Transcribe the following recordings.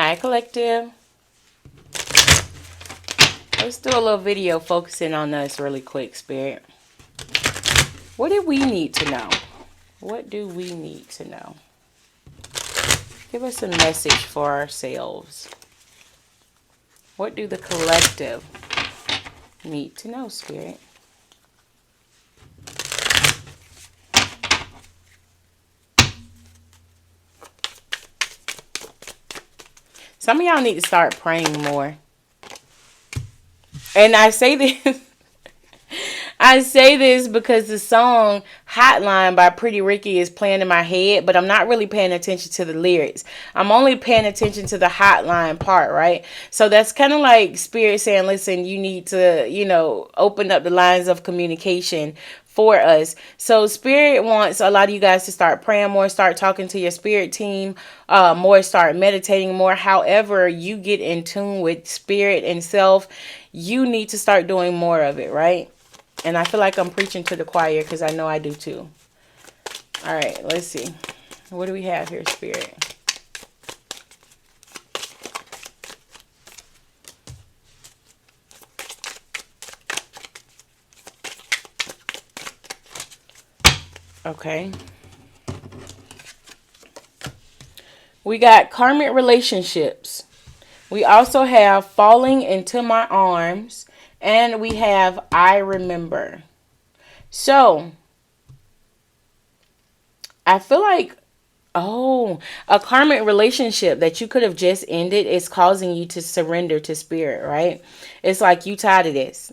Hi, Collective. Let's do a little video focusing on us really quick, Spirit. What do we need to know? What do we need to know? Give us a message for ourselves. What do the collective need to know, Spirit? Some of y'all need to start praying more. And I say this I say this because the song Hotline by Pretty Ricky is playing in my head, but I'm not really paying attention to the lyrics. I'm only paying attention to the hotline part, right? So that's kind of like Spirit saying, listen, you need to, open up the lines of communication for us. So Spirit wants a lot of you guys to start praying more, start talking to your spirit team more, start meditating more. However you get in tune with spirit and self, you need to start doing more of it, right? And I feel like I'm preaching to the choir because I know I do too. All right, let's see. What do we have here, Spirit? Okay. We got karmic relationships. We also have falling into my arms. And we have I remember. So, I feel like, a karmic relationship that you could have just ended is causing you to surrender to spirit, right? It's like you tired of this.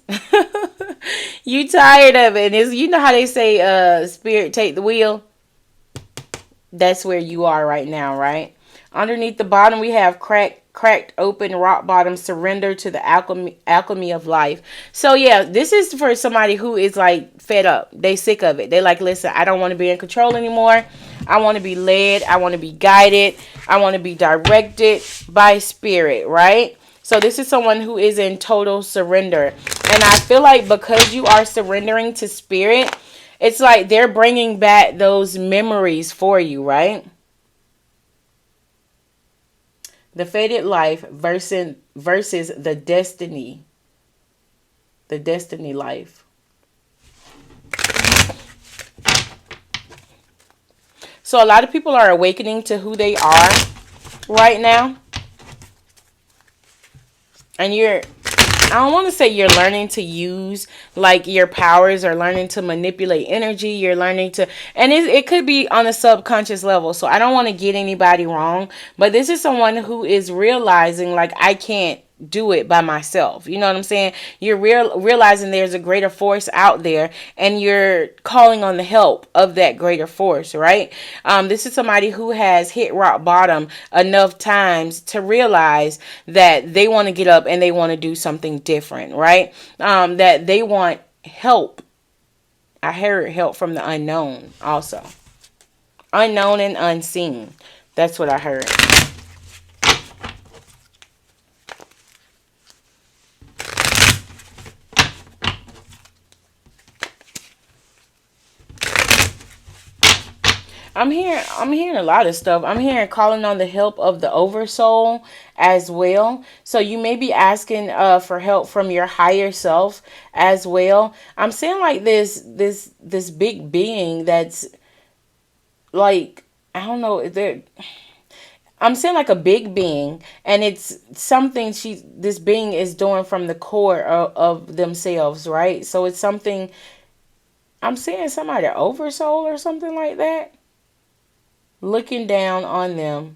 You tired of it. And you know how they say, spirit take the wheel? That's where you are right now, right? Underneath the bottom, we have cracked open rock bottom, surrender to the alchemy of life. So yeah, this is for somebody who is like fed up. They sick of it. They like, listen, I don't want to be in control anymore. I want to be led. I want to be guided. I want to be directed by spirit, right? So this is someone who is in total surrender. And I feel like because you are surrendering to spirit, it's like they're bringing back those memories for you, right? The fated life versus the destiny life. So a lot of people are awakening to who they are right now. And I don't want to say you're learning to use like your powers or learning to manipulate energy. You're learning to, and it could be on a subconscious level. So I don't want to get anybody wrong, but this is someone who is realizing like I can't do it by myself. You know what I'm saying? You're realizing there's a greater force out there and you're calling on the help of that greater force, right? This is somebody who has hit rock bottom enough times to realize that they want to get up and they want to do something different, right? That they want help. I heard help from the unknown also. Unknown and unseen. That's what I heard. I'm hearing a lot of stuff. I'm hearing calling on the help of the oversoul as well. So you may be asking for help from your higher self as well. I'm saying like this big being that's like, I don't know, I'm saying like a big being, and it's something this being is doing from the core of themselves, right? So it's something, I'm saying somebody oversoul or something like that, looking down on them.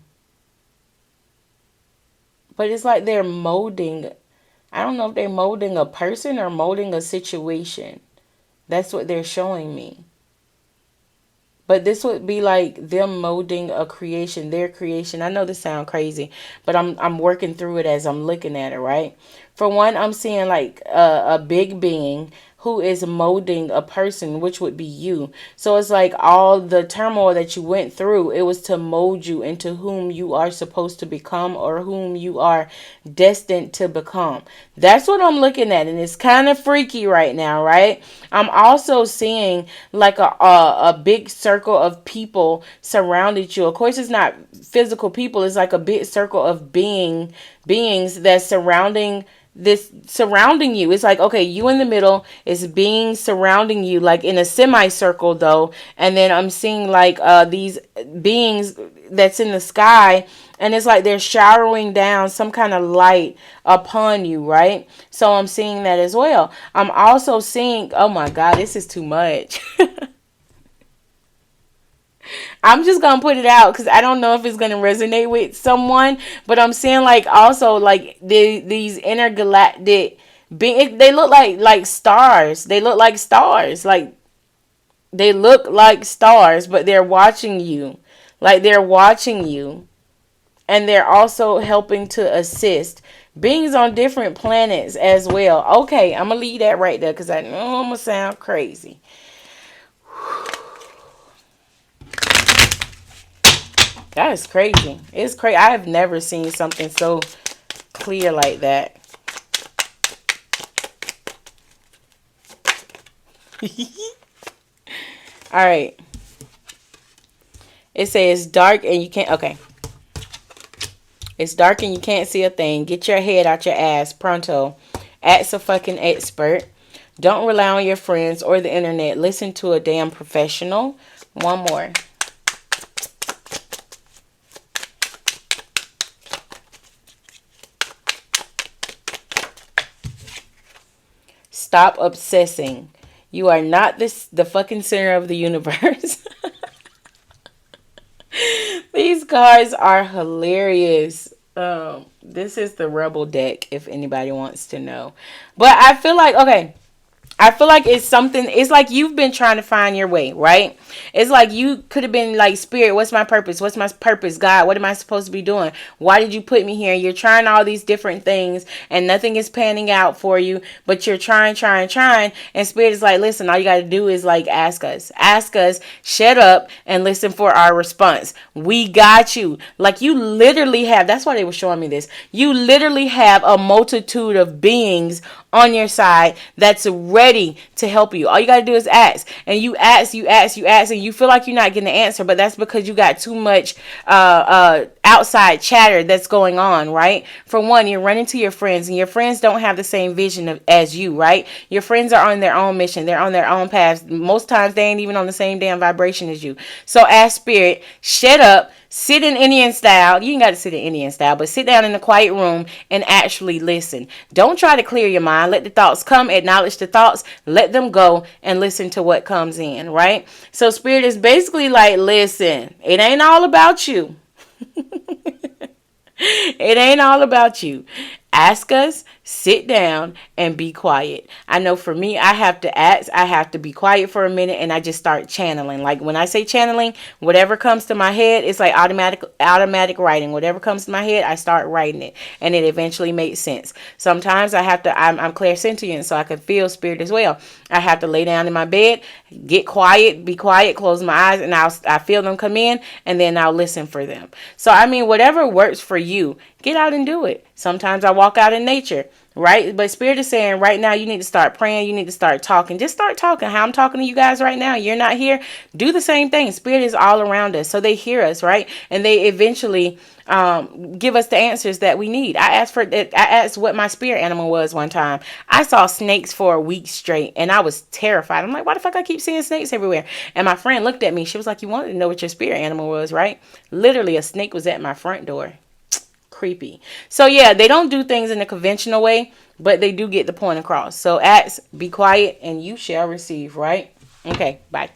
But it's like they're molding. I don't know if they're molding a person or molding a situation. That's what they're showing me. But this would be like them molding a creation, their creation. I know this sounds crazy, but I'm working through it as I'm looking at it, right? For one, I'm seeing like a big being who is molding a person, which would be you. So it's like all the turmoil that you went through, it was to mold you into whom you are supposed to become, or whom you are destined to become. That's what I'm looking at, and it's kind of freaky right now, right? I'm also seeing like a big circle of people surrounded you. Of course, it's not physical people. It's like a big circle of beings that's surrounding you. It's like, okay, you in the middle, is beings surrounding you, like in a semicircle though. And then I'm seeing like these beings that's in the sky, and it's like they're showering down some kind of light upon you, right? So I'm seeing that as well. I'm also seeing, oh my God, this is too much. I'm just gonna put it out because I don't know if it's gonna resonate with someone, but I'm seeing like also like these intergalactic being. They look like stars. They look like stars. Like they look like stars, but they're watching you. Like they're watching you, and they're also helping to assist beings on different planets as well. Okay, I'm gonna leave that right there because I know I'm gonna sound crazy. That is crazy. It's crazy. I have never seen something so clear like that. All right. It says dark and you can't. Okay. It's dark and you can't see a thing. Get your head out your ass pronto. Ask a fucking expert. Don't rely on your friends or the internet. Listen to a damn professional. One more. Stop obsessing. You are not the fucking center of the universe. These cards are hilarious. This is the Rebel deck, if anybody wants to know. But I feel like, okay, I feel like it's something, it's like you've been trying to find your way, right? It's like you could have been like, Spirit, what's my purpose? What's my purpose? God, what am I supposed to be doing? Why did you put me here? You're trying all these different things and nothing is panning out for you, but you're trying. And Spirit is like, listen, all you got to do is like ask us, shut up and listen for our response. We got you. Like you literally have, that's why they were showing me this. You literally have a multitude of beings on your side that's ready to help you. All you got to do is ask. And you ask, and you feel like you're not getting the answer, but that's because you got too much outside chatter that's going on, right? For one, you're running to your friends, and your friends don't have the same vision as you, right? Your friends are on their own mission. They're on their own paths. Most times they ain't even on the same damn vibration as you. So ask Spirit, shut up. Sit in Indian style. You ain't got to sit in Indian style, but sit down in a quiet room and actually listen. Don't try to clear your mind. Let the thoughts come. Acknowledge the thoughts. Let them go and listen to what comes in, right? So Spirit is basically like, listen, it ain't all about you. It ain't all about you. Ask us, sit down, and be quiet. I know for me, I have to ask, I have to be quiet for a minute, and I just start channeling. Like when I say channeling, whatever comes to my head, it's like automatic writing. Whatever comes to my head, I start writing it, and it eventually makes sense. Sometimes I have to, I'm clairsentient, so I can feel Spirit as well. I have to lay down in my bed, get quiet, be quiet, close my eyes, and I feel them come in, and then I'll listen for them. So I mean, whatever works for you, get out and do it. Sometimes I walk out in nature, right? But Spirit is saying right now you need to start praying. You need to start talking. Just start talking. How I'm talking to you guys right now. You're not here. Do the same thing. Spirit is all around us. So they hear us, right? And they eventually give us the answers that we need. I asked what my spirit animal was one time. I saw snakes for a week straight and I was terrified. I'm like, why the fuck I keep seeing snakes everywhere? And my friend looked at me. She was like, you wanted to know what your spirit animal was, right? Literally a snake was at my front door. Creepy. So yeah, they don't do things in a conventional way, but they do get the point across. So ask, be quiet, and you shall receive, right? Okay, bye.